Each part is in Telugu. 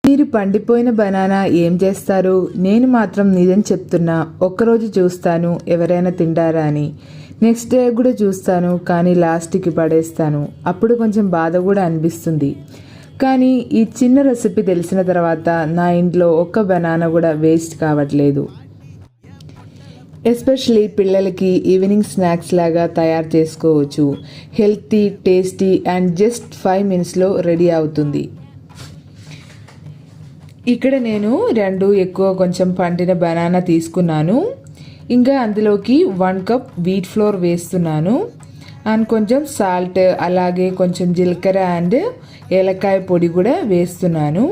మీరు పండిపోయిన బనానా ఏం చేస్తారు? నేను మాత్రం నిజం చెప్తున్నా, ఒక్కరోజు చూస్తాను ఎవరైనా తింటారా అని, నెక్స్ట్ డే కూడా చూస్తాను కానీ లాస్ట్కి పడేస్తాను. అప్పుడు కొంచెం బాధ కూడా అనిపిస్తుంది. కానీ ఈ చిన్న రెసిపీ తెలిసిన తర్వాత నా ఇంట్లో ఒక్క బనానా కూడా వేస్ట్ కావట్లేదు. ఎస్పెషలీ పిల్లలకి ఈవినింగ్ స్నాక్స్ లాగా తయారు చేసుకోవచ్చు. హెల్తీ, టేస్టీ అండ్ జస్ట్ 5 మినిట్స్లో రెడీ అవుతుంది. ఇక్కడ నేను 2 ఎక్కువ కొంచెం పండిన బనానా తీసుకున్నాను. ఇంకా అందులోకి 1 కప్ వీట్ ఫ్లోర్ వేస్తున్నాను. అండ్ కొంచెం సాల్ట్, అలాగే కొంచెం జీలకర్ర అండ్ ఏలక్కాయ పొడి కూడా వేస్తున్నాను.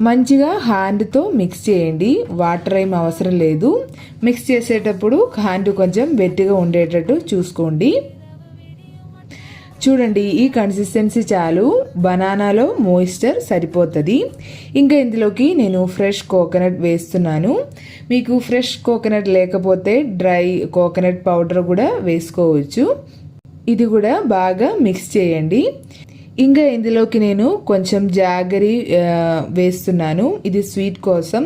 మంచిగా హ్యాండ్తో మిక్స్ చేయండి, వాటర్ ఏం అవసరం లేదు. మిక్స్ చేసేటప్పుడు హ్యాండ్ కొంచెం వెట్టిగా ఉండేటట్టు చూసుకోండి. చూడండి, ఈ కన్సిస్టెన్సీ చాలు, బనానాలో మాయిశ్చర్ సరిపోతుంది. ఇంకా ఇందులోకి నేను ఫ్రెష్ కోకోనట్ వేస్తున్నాను. మీకు ఫ్రెష్ కోకోనట్ లేకపోతే డ్రై కోకోనట్ పౌడర్ కూడా వేసుకోవచ్చు. ఇది కూడా బాగా మిక్స్ చేయండి. ఇంకా ఇందులోకి నేను కొంచెం జాగరి వేస్తున్నాను. ఇది స్వీట్ కోసం.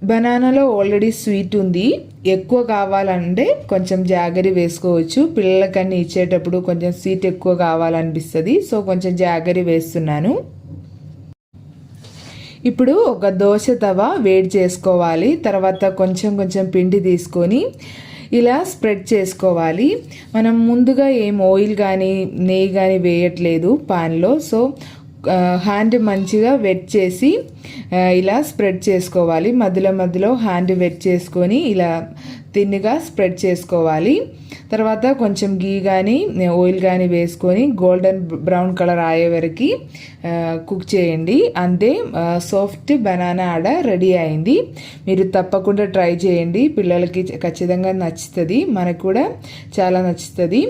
బనానాలో ఆల్రెడీ స్వీట్ ఉంది, ఎక్కువ కావాలంటే కొంచెం జాగరి వేసుకోవచ్చు. పిల్లలకన్నీ ఇచ్చేటప్పుడు కొంచెం స్వీట్ ఎక్కువ కావాలనిపిస్తుంది, సో కొంచెం జాగరి వేస్తున్నాను. ఇప్పుడు ఒక దోశ తవ వేడి చేసుకోవాలి. తర్వాత కొంచెం కొంచెం పిండి తీసుకొని ఇలా స్ప్రెడ్ చేసుకోవాలి. మనం ముందుగా ఏం ఆయిల్ కానీ నెయ్యి కానీ వేయట్లేదు పాన్లో, సో హ్యాండ్ మంచిగా వెట్ చేసి ఇలా స్ప్రెడ్ చేసుకోవాలి. మధ్యలో మధ్యలో హ్యాండ్ వెట్ చేసుకొని ఇలా తిన్నుగా స్ప్రెడ్ చేసుకోవాలి. తర్వాత కొంచెం గీ కానీ ఆయిల్ కానీ వేసుకొని గోల్డెన్ బ్రౌన్ కలర్ అయ్యే వరకు కుక్ చేయండి. అంతే, సాఫ్ట్ బనానా ఆడ రెడీ అయింది. మీరు తప్పకుండా ట్రై చేయండి, పిల్లలకి ఖచ్చితంగా నచ్చుతుంది, మనకు కూడా చాలా నచ్చుతుంది.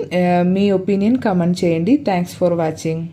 మీ ఒపీనియన్ కామెంట్ చేయండి. Thanks for watching.